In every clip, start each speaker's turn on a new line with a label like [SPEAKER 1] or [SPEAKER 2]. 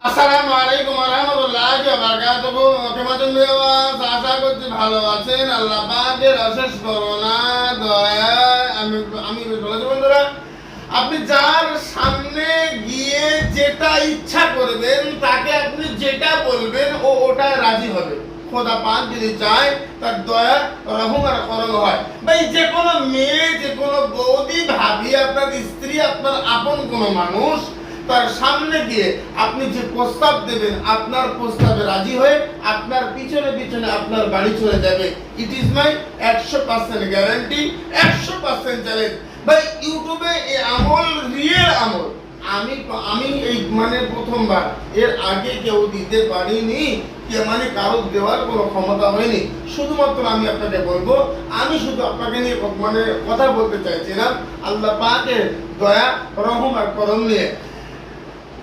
[SPEAKER 1] আসসালামু আলাইকুম ওয়া রাহমাতুল্লাহি ওয়া বারাকাতুহু। কেমন আছেন ভিউয়ার্স? আশা করছি ভালো আছেন। আল্লাহ পাকের অশেষ করুণা দয়ায় আমি ভালো আছি। বন্ধুরা, আপনি যার সামনে গিয়ে যেটা ইচ্ছা করবেন, তাকে আপনি যেটা বলবেন ও ওটা রাজি হবে। খোদা পাক যদি চায় তার দয়া রহম আর করম হয়। ভাই, যে কোনো মেয়ে, যে কোনো বৌদি, ভাবি, আপনার স্ত্রী, আপনার আপন কোনো মানুষ, তার সামনে গিয়ে আপনি যে প্রস্তাব দেবেন, আপনার প্রস্তাবে রাজি হয়ে আপনার পিছনে পিছনে আপনার বাড়ি চলে যাবে। It is my 100% guarantee, 100% challenge. ভাই, ইউটিউবে এই আমল রিয়েল আমল। আমি এই প্রথমবার, এর আগে কেউ দিতে পারিনি, কারো দেওয়ার কোনো ক্ষমতা হয়নি। শুধুমাত্র আমি আপনাকে বলবো, আমি শুধু আপনাকে নিয়ে কথা বলতে চাইছিলাম আল্লাহ পাকের দয়া রহম আর করম নিয়ে।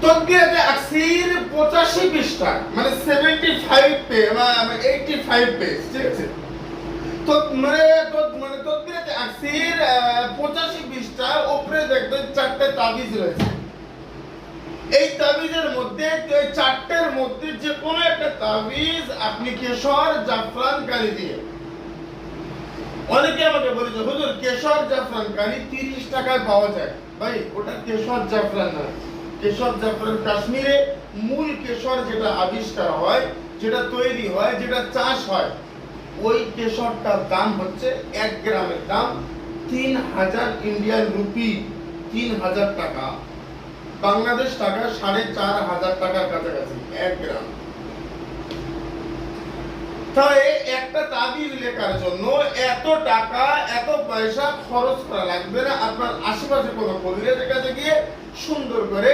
[SPEAKER 1] তদবিরাতে আকসির 85 পৃষ্ঠা, 75 পেজ, 85 পেজ, ঠিক আছে? তো তদবিরাতে আকসির 85 পৃষ্ঠা, উপরে দেখবেন 4টে তাবিজ রয়েছে। এই তাবিজের মধ্যে, এই 4টের মধ্যে যে কোনো একটা তাবিজ আপনি কেশর জাফরান কালি দিয়ে, অনেকে আমাকে বলেছে হুজুর কেশর জাফরান কালি 30 টাকায় পাওয়া যায়। ভাই, ওটা কেশর জাফরান না। কেশর জাফরান কাশ্মীরে মূল কেশর যেটা আবিষ্কার হয়, যেটা তৈরি হয়, যেটা চাষ হয়, ওই কেশরটার দাম হচ্ছে 1 গ্রামের দাম 3000 ইন্ডিয়ান রুপি, 3000 টাকা, বাংলাদেশ টাকা 4500 টাকার কাছাকাছি 1 গ্রাম। তাহলে একটা তাবিজ লেখার জন্য এত টাকা, এত পয়সা খরচ করা লাগবে না। আপনার আশেপাশে কোনো কবিরাজের কাছে গিয়ে সুন্দর করে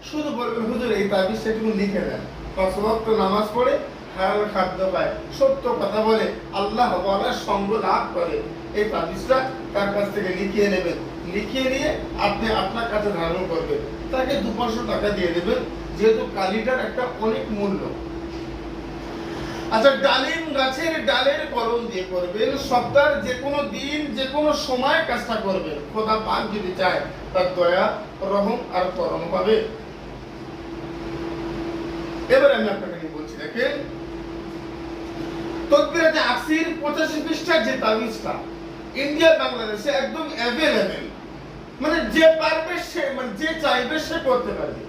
[SPEAKER 1] শুধু বলবেন হুজুর এই তাবিজ সেটুকু লিখে দেন। 5 ওয়াক্ত নামাজ পড়ে, হালাল খাদ্য পায়, সত্য কথা বলে, আল্লাহ ওয়ালার সঙ্গ লাভ করে, এই তাবিজটা তার কাছ থেকে লিখিয়ে নেবেন। লিখিয়ে নিয়ে আপনি আপনার কাছে ধারণ করবেন। তাকে 200 টাকা দিয়ে দেবেন, যেহেতু কালিটার একটা অনেক মূল্য। আচ্ছা, ডালিম গাছের ডালের কলম দিয়ে করবেন। সপ্তাহের যে কোনো দিন, যে কোনো সময় কাজটা করবেন। খোদা পাক যদি চায় তার দয়া রহম আর করম পাবে। এবারে আমি আপনাকে বলছি, দেখেন তদবিরাতে আকসির 85 পৃষ্ঠার যে তাবিজটা ইন্ডিয়া বাংলাদেশে একদম অ্যাভেলেবেল। যে পারবে সে, যে চাইবে সে করতে পারবে।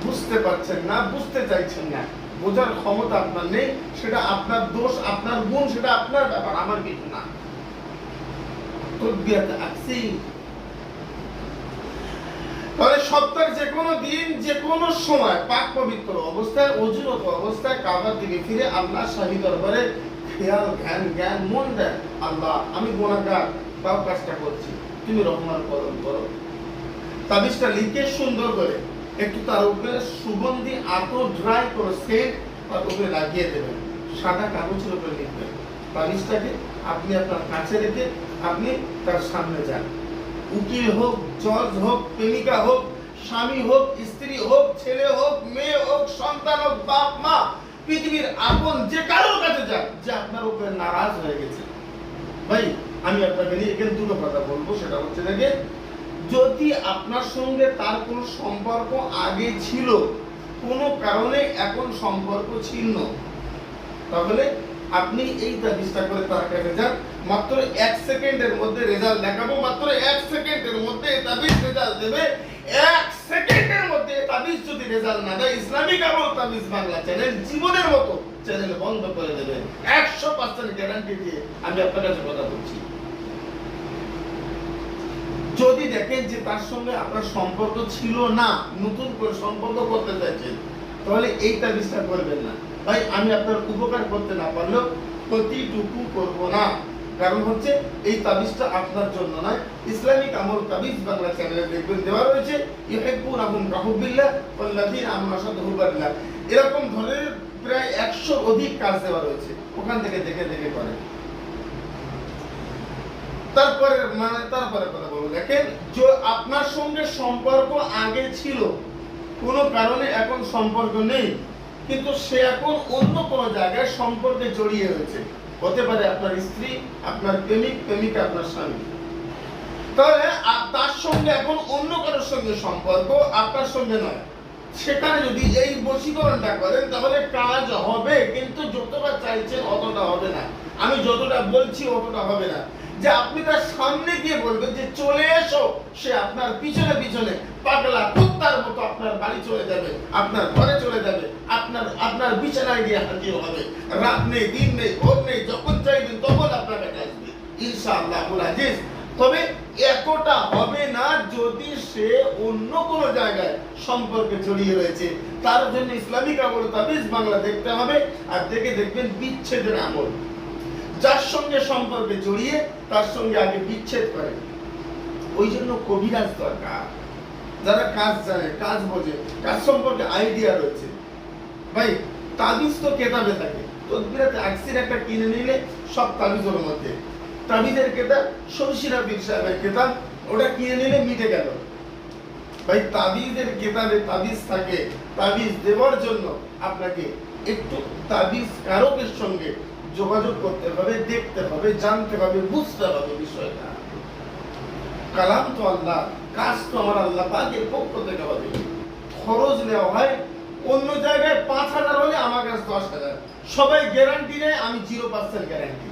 [SPEAKER 1] বুঝতে পারছেন না, বুঝতে চাইছেন না, বোঝার ক্ষমতা আপনার নেই, সেটা আপনার দোষ, আপনার গুণ, সেটা আপনার ব্যাপার, আমার কিছু না। তদবিরাতে আকসির, তাহলে সপ্তাহের যে কোনো দিন, যে কোনো সময় পাক পবিত্র অবস্থায়, অজুরত অবস্থায় কাবার দিকে ফিরে আল্লাহ শাহী দরবারে খেয়াল জ্ঞান মন দেন, আল্লাহ আমি গুনাহগার, তাও কাজটা করছি, তুমি রহমান করম করো। তাবিজটা লিখে সুন্দর করে একটু তার উপরে সুগন্ধি আতর ড্রাই করে সেন্ট তার উপরে লাগিয়ে দেবেন। সাদা কাগজের উপরে লিখবেন। তাবিজটাকে আপনি আপনার কাছে রেখে আপনি তার সামনে যান। উকিল হোক, জজ হোক, প্রেমিকা হোক, স্বামী হোক, স্ত্রী হোক, ছেলে হোক, মেয়ে হোক, সন্তান হোক, বাপ মা, পৃথিবীর আপন যে কারোর কাছে যান, যে আপনার উপরে নারাজ হয়ে গেছে। ভাই, আমি আপনাকে নিয়ে এখানে দুটো কথা বলবো। সেটা হচ্ছে দেখে, যদি আপনার সঙ্গে তার কোনো সম্পর্ক আগে ছিল, কোনো কারণে এখন সম্পর্ক ছিন্ন, তাহলে আপনি এই তাবিজটা করে তার কাছে যান। মাত্র 1 সেকেন্ডের মধ্যে রেজাল্ট দেখাবো। মাত্র 1 সেকেন্ডের মধ্যে এই তাবিজ রেজাল্ট দেবে। 1 সেকেন্ডের মধ্যে তাবিজ যদি রেজাল্ট না দেয়, ইসলামিক আমল তাবিজ বাংলা চ্যানেল জীবনের মতো চ্যানেল বন্ধ করে দেবে। 100% গ্যারান্টি দিয়ে আমি আপনার কাছে কথা বলছি। যদি দেখেন যে তার সঙ্গে আপনার সম্পর্ক ছিল না, নতুন করে সম্পর্ক করতে চাইছেন, তাহলে এই তাবিজটা করবেন না। ভাই, আমি আপনার উপকার করতে না পারলেও ক্ষতিটুকু করব না। কারণ হচ্ছে এই তাবিজটা আপনার জন্য নয়। ইসলামিক আমল তাবিজ বাংলা চ্যানেলে দেখবেন দেওয়া রয়েছে, ইউহিব্বুনাহুম কাহুব্বিল্লাহ ওয়াল্লাযীনা আমানু আশাদ্দু হুব্বাল্লাহ। এরকম ধরনের প্রায় 100 অধিক কাজ দেওয়া রয়েছে, ওখান থেকে দেখে দেখে করেন। তারপরে কথা বলবো, দেখেন যে আপনার সঙ্গে সম্পর্ক আগে ছিল, কোনো কারণে এখন সম্পর্ক নেই, কিন্তু সে এখন অন্য কোনো জায়গায় সম্পর্কে জড়িয়ে রয়েছে। হতে পারে আপনার স্ত্রী, আপনার প্রেমিক, প্রেমিকা, আপনার স্বামী। তাহলে তার সঙ্গে এখন অন্য কারোর সঙ্গে সম্পর্ক, আপনার সঙ্গে নয়। সেখানে যদি এই বশীকরণটা করেন তাহলে কাজ হবে, কিন্তু যতটা চাইছেন অতটা হবে না। আমি যতটা বলছি অতটা হবে না। যে আপনি তার সামনে গিয়ে বলবেন যে চলে এসো, সে আপনার পিছনে পিছনে পাগলা কুত্তার মতো আপনার বাড়ি চলে যাবে, আপনার ঘরে চলে যাবে, আপনার বিছানায় গিয়ে হাজির হবে। রাত নেই, দিন নেই, ভোর নেই, যখন চাইবেন তখন আপনার কাছে আসবে ইনশাআল্লাহ আজিজ। তবে এতটা হবে না যদি সে অন্য কোনো জায়গায় সম্পর্কে জড়িয়ে রয়েছে। তার জন্য ইসলামিক আমল তাবিজ বাংলা দেখতে হবে, আর দেখে দেখবেন বিচ্ছেদের আমল। যার সঙ্গে সম্পর্কে জড়িয়ে তার সঙ্গে আগে বিচ্ছেদ করে, ওই জন্য কবিরাজ দরকার, যারা কাজ জানে, কাজ বোঝে, কাজ সম্পর্কে আইডিয়া রয়েছে। ভাই তাবিজ তো কেতাবে থাকে, তদবিরাতে আকসির একটা কিনে নিলে সব তাবিজের মধ্যে, তাবিজের কেতাব শমশিরা পীর সাহেবের কেতাব, ওটা কিনে নিলে মিটে গেল। ভাই তাবিজের কেতাবে তাবিজ থাকে, তাবিজ দেওয়ার জন্য আপনাকে একটু তাবিজ কারকের সঙ্গে যোগাযোগ করতে হবে, দেখতে হবে, জানতে হবে, বুঝতে হবে বিষয়টা। কালাম তো আল্লাহ, কাজ তো আমার আল্লাহ পাকের পক্ষ থেকে হবে। খরচ নেওয়া হয় অন্য জায়গায় 5,000 হলে আমার কাছে 10,000। সবাই গ্যারান্টি নেয়, আমি 0% গ্যারান্টি,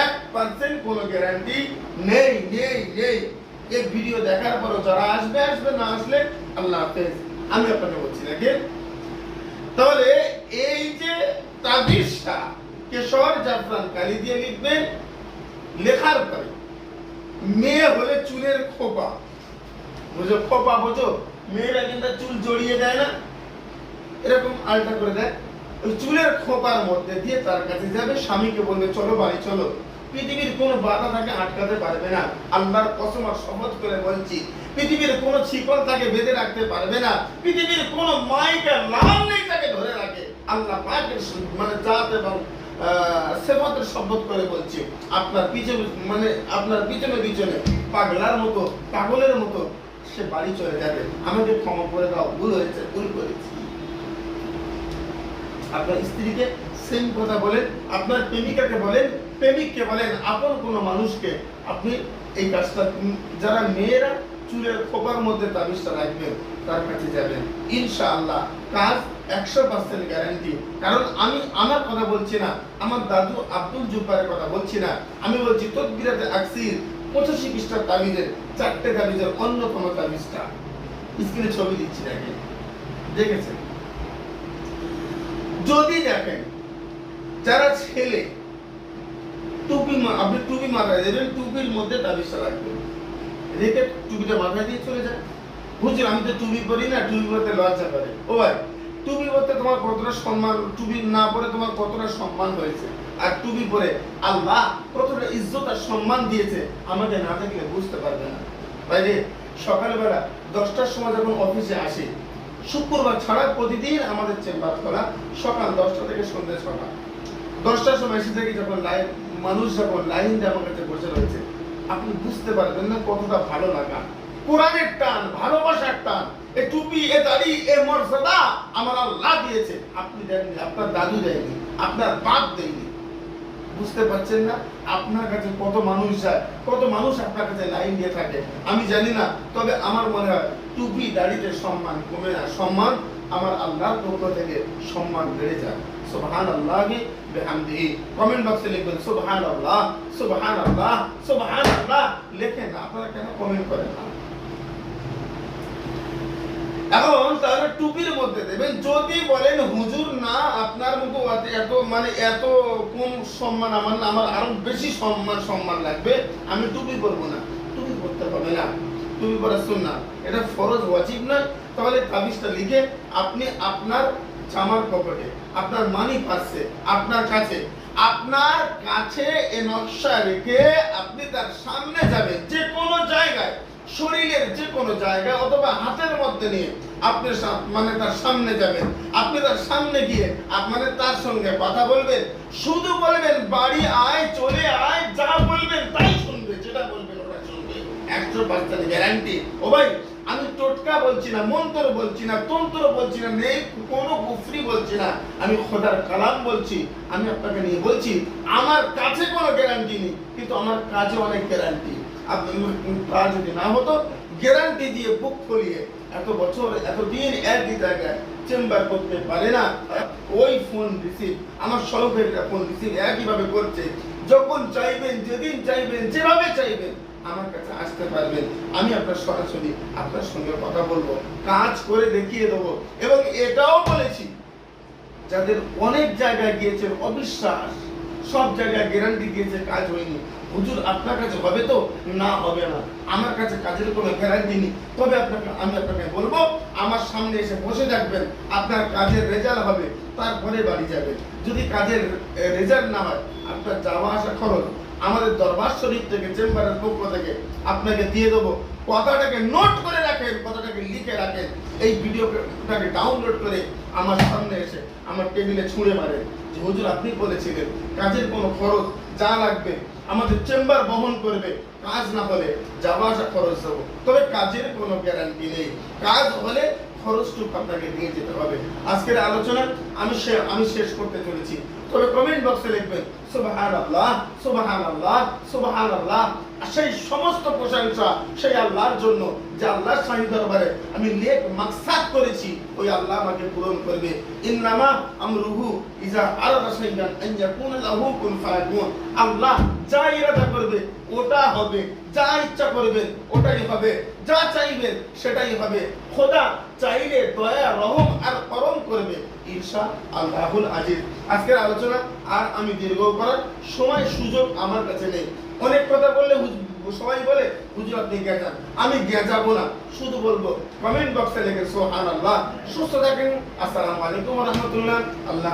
[SPEAKER 1] 1% কোনো গ্যারান্টি নেই নেই নেই। এই ভিডিও দেখার পরও যারা আসবে আসবে, না আসলে আল্লাহ হাফেজ। আমি আপনাকে বলছি দেখেন, তাহলে এই যে তাবিজটা কেশর জাফরান কালি দিয়ে লিখবেন, লেখার পরে মেয়ে হলে চুলের খোপা, বুঝো খোপা বোঝো, মেয়েরা কিন্তু চুল জড়িয়ে দেয় না, এরকম আলটা করে দেয়, ওই চুলের খোপার মধ্যে দিয়ে তার কাছে যাবে, স্বামীকে বলবে চলো বাড়ি চলো। পৃথিবীর কোনো বাধা তাকে আটকাতে পারবে না, আল্লাহর কসম আর শপথ করে বলছি, পৃথিবীর কোনো শিকল তাকে বেঁধে রাখতে পারবে না, পৃথিবীর কোনো মাইকা লাল নেই তাকে ধরে রাখে। আল্লাহ পাকের মানে জাত এবং সেবতের শপথ করে বলছি, আপনার পিছনে মানে আপনার পিছনে পিছনে পাগলার মতো, পাগলের মতো সে বাড়ি চলে যাবে। আমাকে ক্ষমা করে দাও, ভুল হয়েছে, ভুল করেছি। আপনার স্ত্রীকে সেম কথা বলেন, আপনার প্রেমিকাকে বলেন, প্রেমিককে বলেন, আপন কোনো মানুষকে আপনি এই কাজটা, যারা মেয়েরা চুলের খোপার মধ্যে তাবিজটা রাখবেন তার কাছে যাবেন, ইনশাআল্লাহ কাজ 100% গ্যারান্টি। কারণ আমি আমার কথা বলছি না, আমার দাদু আব্দুল জুব্বারের কথা বলছি না, আমি বলছি তদবিরাতে আকসির 85 পৃষ্ঠার তাবিজের 4টে তাবিজের অন্যতম তাবিজটা। স্ক্রিনে ছবি দিচ্ছি, দেখেন, দেখেছেন? যদি দেখেন যারা ছেলে টুপি, আপনি টুপি মাথায় দেবেন, টুপির মধ্যে তাবিজটা রাখবেন, রেখে টুপিটা মাথায় দিয়ে চলে যায়। বুঝলেন, আমি তো টুপি পরি না, টুপি পরতে লজ্জা করে। ও ভাই, টুপি পরতে তোমার কতটা সম্মান, টুপি না পরে তোমার কতটা সম্মান হয়েছে, আর টুপি পরে আল্লাহ কতটা ইজ্জত আর সম্মান দিয়েছে, আমাকে না দেখলে বুঝতে পারবে না। ভাই সকালবেলা 10টার সময় যখন অফিসে আসি, শুক্রবার ছাড়া প্রতিদিন আমাদের চেম্বার খোলা, সকাল 10টা থেকে সন্ধ্যে 6টা। 10টার সময় এসে থেকে যখন মানুষ যখন লাইন দিয়ে আমার কাছে বসে রয়েছে, আপনি বুঝতে পারবেন না কতটা ভালো লাগা, কোরআনের টান, ভালোবাসার টান। এ টুপি, এ দাড়ি, এ মর্যাদা আমার আল্লাহ দিয়েছে, আপনি দেননি, আপনার দাদু দেয়নি, আপনার বাপ দেয়নি। বুঝতে পারছেন না? আপনার কাছে কত মানুষ যায়, কত মানুষ আপনার কাছে লাইন দিয়ে থাকে আমি জানি না, তবে আমার মনে হয় টুপি দাড়িতে সম্মান কমে না, সম্মান আমার আল্লাহর পক্ষ থেকে সম্মান বেড়ে যায়। সুবহানাল্লাহ বিহামদিহি। কমেন্ট বক্সে লিখবেন সুবহানাল্লাহ, সুবহানাল্লাহ, সুবহানাল্লাহ লেখেন। আপনারা কেন কমেন্ট করেন না? এখন তাহলে টুপির মধ্যে দেবেন। যদি বলেন হুজুর না, আপনার মতো এত মানে এত কম সম্মান, আমার আরো বেশি সম্মান লাগবে, আমি টুপি পরবো না, টুপি পরতে হবে না, টুপি পরা সুন্নাত, এটা ফরজ ওয়াজিব নয়। তাহলে তাবিজটা লিখে আপনি আপনার জামার পকেটে, আপনার মানি পার্সে, আপনার কাছে এ নকশা রেখে আপনি তার সামনে যাবেন, যে কোনো জায়গায়, শরীরের যে কোনো জায়গায় অথবা হাতের মধ্যে নিয়ে আপনি মানে তার সামনে যাবেন। আপনি তার সামনে গিয়ে মানে তার সঙ্গে কথা বলবেন, শুধু বলবেন বাড়ি আয়, চলে আয়, যা বলবেন তাই শুনবে, যেটা বলবেন ওটা শুনবে, 100% গ্যারান্টি। ও ভাই, আমি টোটকা বলছি না, মন্ত্র বলছি না, তন্ত্র বলছি না, নেই কোনো কুফরি বলছি না, আমি খোদার কালাম বলছি। আমি আপনাকে নিয়ে বলছি, আমার কাছে কোনো গ্যারান্টি নেই, কিন্তু আমার কাজে অনেক গ্যারান্টি। আপনি কাজ যদি না হতো, গ্যারান্টি দিয়ে বুক খুলিয়ে এত বছর এতদিন একই জায়গায় চেম্বার করতে পারে না, ওই ফোন রিসিভ আমার সহকারীরা ফোন রিসিভ একইভাবে করছে। যখন চাইবেন, যেদিন চাইবেন, যেভাবে চাইবেন আমার কাছে আসতে পারবেন। আমি আপনার সরাসরি আপনার সঙ্গে কথা বলবো, কাজ করে দেখিয়ে দেবো। এবং এটাও বলেছি, যাদের অনেক জায়গায় গিয়েছেন অবিশ্বাস, সব জায়গায় গ্যারান্টি দিয়েছে কাজ হয়নি, হুজুর আপনার কাছে হবে তো? না, হবে না। আমার কাছে কাজের কোনো গ্যারান্টি নেই, তবে আমি আপনাকে বলবো আমার সামনে এসে বসে থাকবেন, আপনার কাজের রেজাল্ট হবে, তারপরে বাড়ি যাবেন। যদি কাজের রেজাল্ট না হয়, আপনার যাওয়া আসা খরচ আমাদের দরবার শরীফ থেকে, চেম্বারের পক্ষ থেকে আপনাকে দিয়ে দেবো। কথাটাকে নোট করে রাখেন, কথাটাকে লিখে রাখেন, এই ভিডিওটাকে ডাউনলোড করে আমার সামনে এসে আমার টেবিলে ছুঁড়ে মারেন যে হুজুর আপনি বলেছিলেন কাজের কোনো খরচ যা লাগবে আমাদের চেম্বার বহন করবে, কাজ না হলে যাওয়া আসা খরচ দেবো, তবে কাজের কোনো গ্যারান্টি নেই। কাজ হলে খরচটুকু আপনাকে নিয়ে যেতে হবে। আজকের আলোচনা আমি শেষ করতে চলেছি, তবে কমেন্ট বক্সে লিখবেন সুবহানাল্লাহ, সুবহানাল্লাহ, সুবহানাল্লাহ। সেই সমস্ত প্রশংসা সেই আল্লাহর জন্য যে আল্লাহর শাহী দরবারে আমি নেক মাকসাদ করেছি, ওই আল্লাহ আমাকে পূরণ করবে। ইন্নামা আমরুহু ইজা আরাদা শাইআন আন ইয়াকুনা লাহু কুন ফায়াকুন। আল্লাহ যা ইরাদা করবে ওটা হবে, যা ইচ্ছা করবেন ওটাই হবে, যা চাইবেন সেটাই হবে। খোদা চাইলে দয়া, রহম আর করম করবে, ইনশাআল্লাহুল আজিজ। আজকের আলোচনা আর আমি দীর্ঘ করার সময় সুযোগ আমার কাছে নেই। অনেক কথা বললে সবাই বলে হুজুর আপনি গেঁজান, আমি গেঁজাবো না, শুধু বলবো কমেন্ট বক্সে লিখে সুবহানাল্লাহ। সুস্থ থাকেন। আসসালামু আলাইকুম ওয়া রাহমাতুল্লাহ। আল্লাহ।